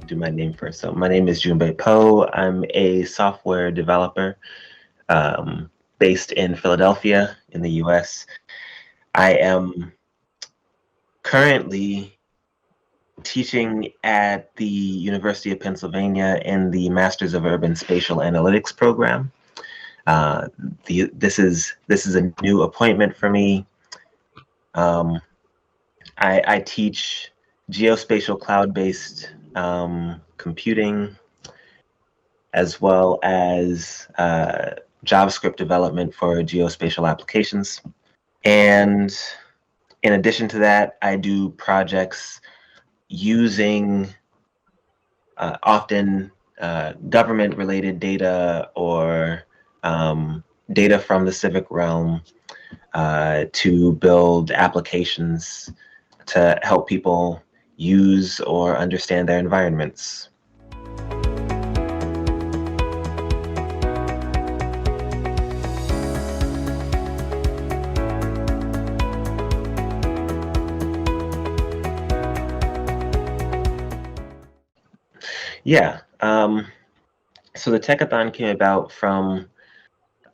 do my name first. So my name is Mjumbe Poe. I'm a software developer based in Philadelphia in the US. I am currently teaching at the University of Pennsylvania in the Masters of Urban Spatial Analytics program. This is a new appointment for me. I teach geospatial cloud-based computing, as well as JavaScript development for geospatial applications. And in addition to that, I do projects using often government-related data or data from the civic realm to build applications to help people use or understand their environments. Yeah, so the Tech-a-thon came about from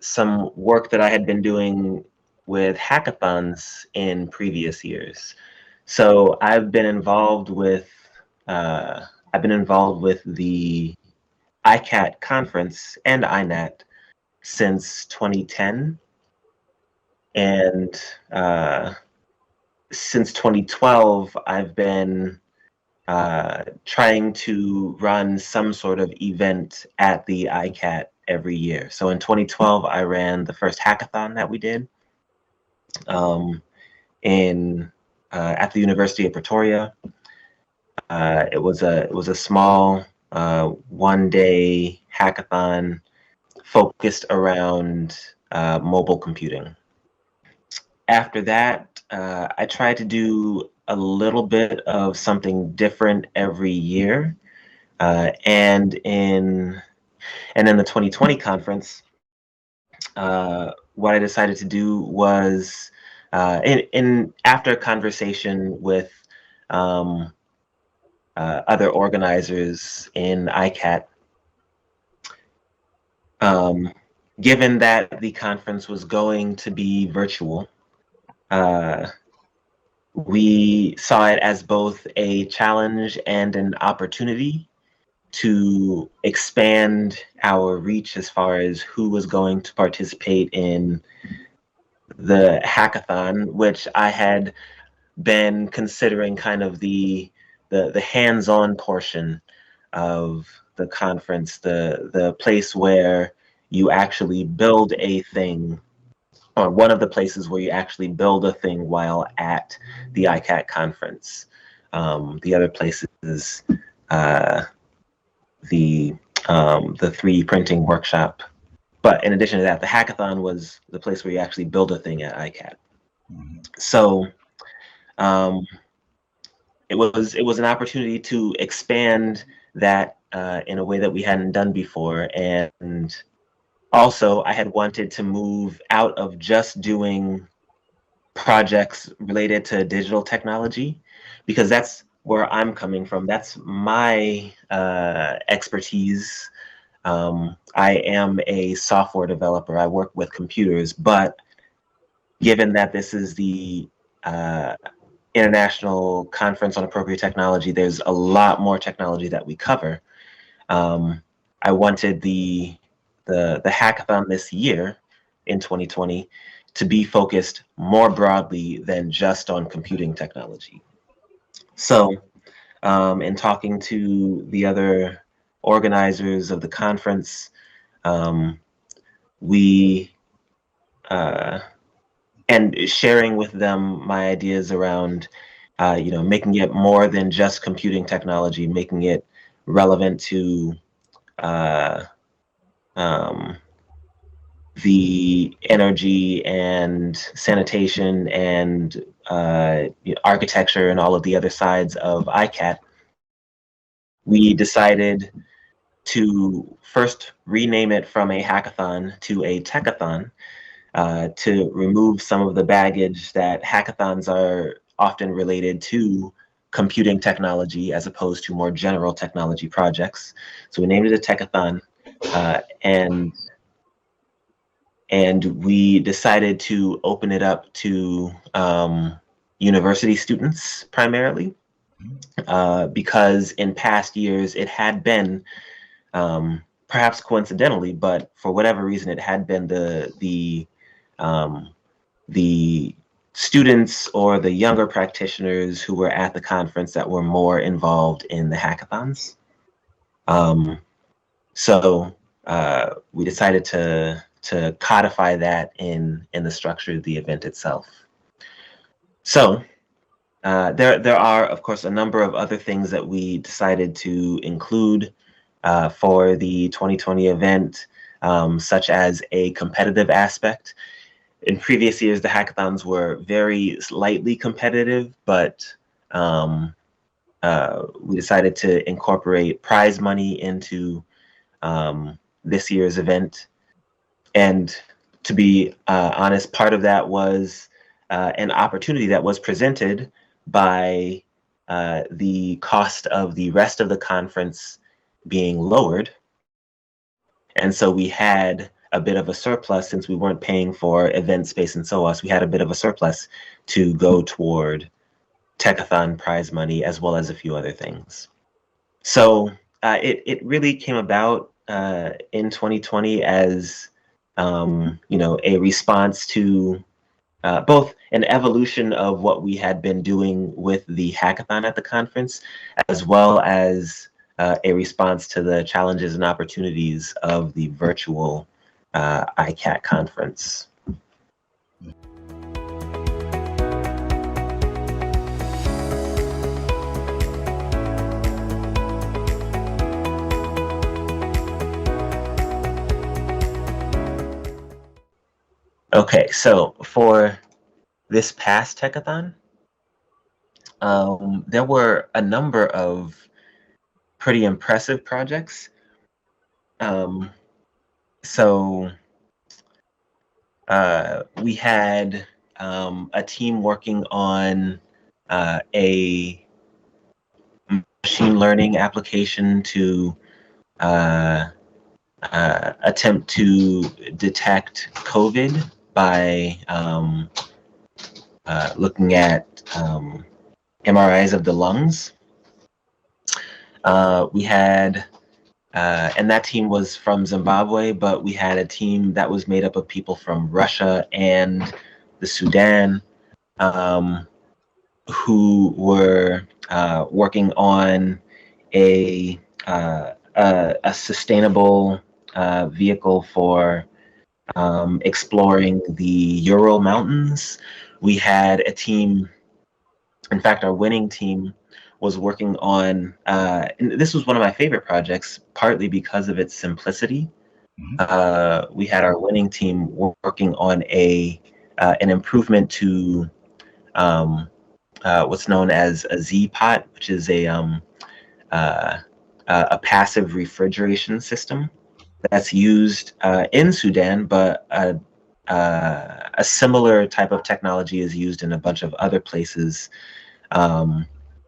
some work that I had been doing with hackathons in previous years. So I've been involved with the ICAT conference and INAT since 2010, and since 2012 I've been trying to run some sort of event at the ICAT every year. So in 2012, I ran the first hackathon that we did at the University of Pretoria. It was a small one-day hackathon focused around mobile computing. After that, I tried to do a little bit of something different every year, and in the 2020 conference, what I decided to do was, after a conversation with other organizers in ICAT, given that the conference was going to be virtual, we saw it as both a challenge and an opportunity to expand our reach as far as who was going to participate in the hackathon, which I had been considering kind of the hands-on portion of the conference, the place where you actually build a thing, or one of the places where you actually build a thing while at the ICAT conference. The other place is the 3D printing workshop. But in addition to that, the hackathon was the place where you actually build a thing at ICAT. So it was an opportunity to expand that in a way that we hadn't done before. And also, I had wanted to move out of just doing projects related to digital technology, because that's where I'm coming from. That's my expertise. I am a software developer. I work with computers, but given that this is the International Conference on Appropriate Technology, there's a lot more technology that we cover. I wanted the hackathon this year in 2020 to be focused more broadly than just on computing technology. So in talking to the other organizers of the conference, and sharing with them my ideas around making it more than just computing technology, making it relevant to the energy and sanitation and architecture and all of the other sides of ICAT. We decided to first rename it from a hackathon to a tech-a-thon, to remove some of the baggage that hackathons are often related to computing technology as opposed to more general technology projects. So we named it a Tech-a-thon, and we decided to open it up to university students primarily, because in past years it had been, perhaps coincidentally, but for whatever reason, it had been the students or the younger practitioners who were at the conference that were more involved in the hackathons. So we decided to codify that in the structure of the event itself. So there are, of course, a number of other things that we decided to include for the 2020 event, such as a competitive aspect. In previous years, the hackathons were very slightly competitive, but we decided to incorporate prize money into this year's event. And to be honest, part of that was an opportunity that was presented by the cost of the rest of the conference being lowered. And so we had a bit of a surplus, since we weren't paying for event space and so on. We had a bit of a surplus to go toward Tech-a-thon prize money, as well as a few other things. So it really came about in 2020 as a response to both an evolution of what we had been doing with the hackathon at the conference, as well as a response to the challenges and opportunities of the virtual ICAT conference. Okay, so for this past Tech-a-thon, there were a number of pretty impressive projects. So we had a team working on a machine learning application to attempt to detect COVID by looking at MRIs of the lungs. We had, and that team was from Zimbabwe, but we had a team that was made up of people from Russia and the Sudan, who were working on a sustainable vehicle for exploring the Ural Mountains. We had a team, in fact, our winning team was working on, and this was one of my favorite projects, partly because of its simplicity. We had our winning team working on an improvement to what's known as a Z-Pot, which is a passive refrigeration system that's used in Sudan, but a similar type of technology is used in a bunch of other places.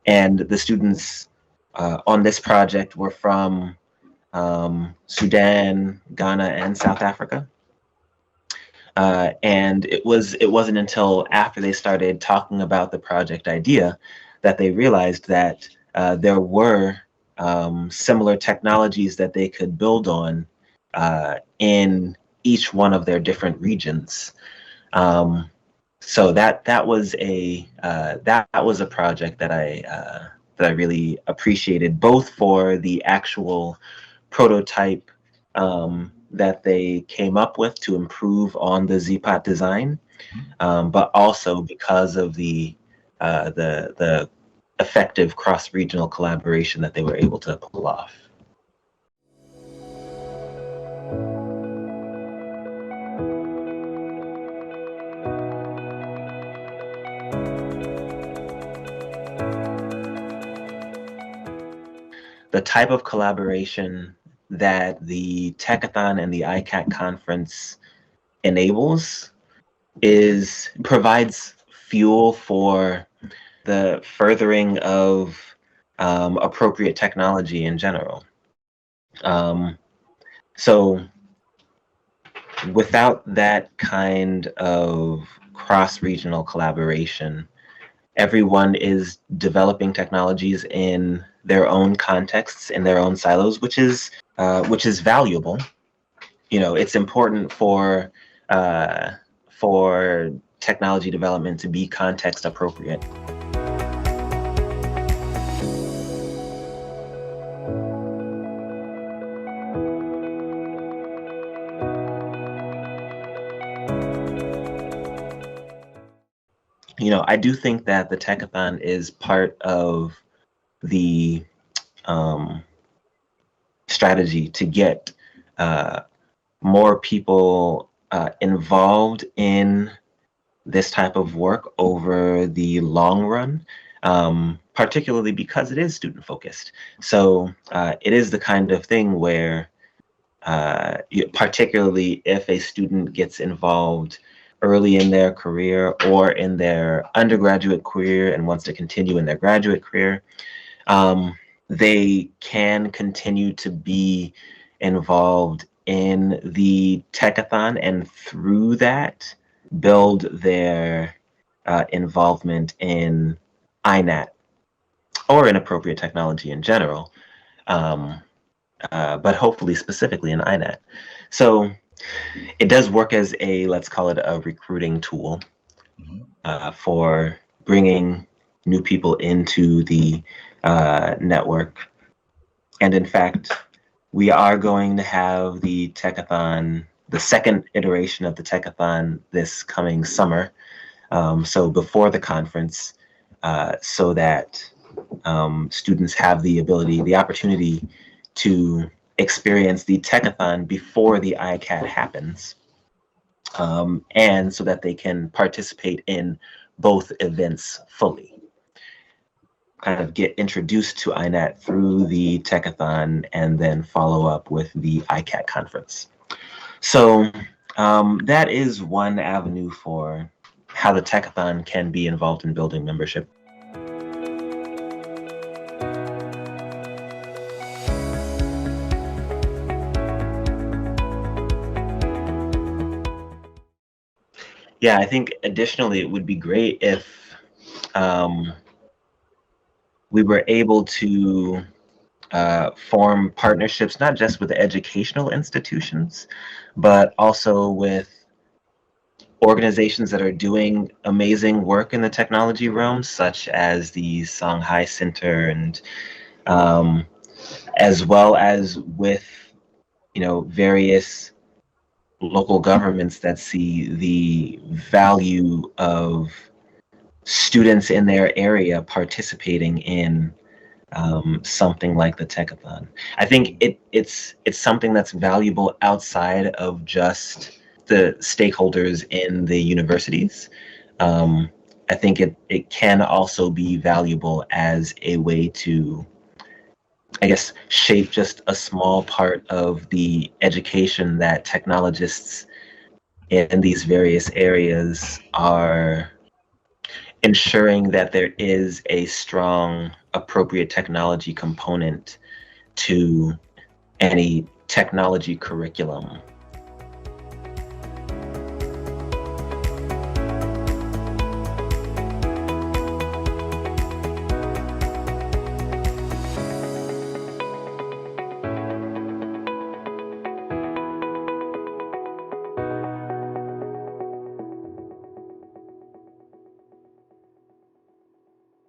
And the students on this project were from Sudan, Ghana, and South Africa. And it wasn't until after they started talking about the project idea that they realized that there were similar technologies that they could build on in each one of their different regions. So that was a project that I really appreciated, both for the actual prototype that they came up with to improve on the Z-Pot design, but also because of the effective cross-regional collaboration that they were able to pull off. The type of collaboration that the Tech-a-thon and the ICAT conference enables provides fuel for the furthering of appropriate technology in general. So without that kind of cross-regional collaboration, everyone is developing technologies in their own contexts, in their own silos, which is valuable. You know, it's important for technology development to be context appropriate. You know, I do think that the Tech-a-thon is part of the strategy to get more people involved in this type of work over the long run, particularly because it is student focused. So it is the kind of thing where, particularly if a student gets involved early in their career or in their undergraduate career and wants to continue in their graduate career, they can continue to be involved in the Tech-a-thon, and through that build their involvement in INAT or in appropriate technology in general, but hopefully specifically in INAT. So it does work as a, let's call it a recruiting tool for bringing new people into the network. And in fact, we are going to have the Tech-a-thon, the second iteration of the Tech-a-thon this coming summer. So before the conference, so that students have the opportunity to experience the Tech-a-thon before the ICAT happens, and so that they can participate in both events fully. Kind of get introduced to INAT through the Tech-a-thon and then follow up with the ICAT conference. So that is one avenue for how the Tech-a-thon can be involved in building membership. Yeah, I think additionally it would be great if we were able to form partnerships, not just with educational institutions, but also with organizations that are doing amazing work in the technology realm, such as the Shanghai Center, and as well as with, you know, various local governments that see the value of students in their area participating in something like the Tech-a-thon. I think it's something that's valuable outside of just the stakeholders in the universities. I think it can also be valuable as a way to, I guess, shape just a small part of the education that technologists in these various areas are ensuring that there is a strong appropriate technology component to any technology curriculum.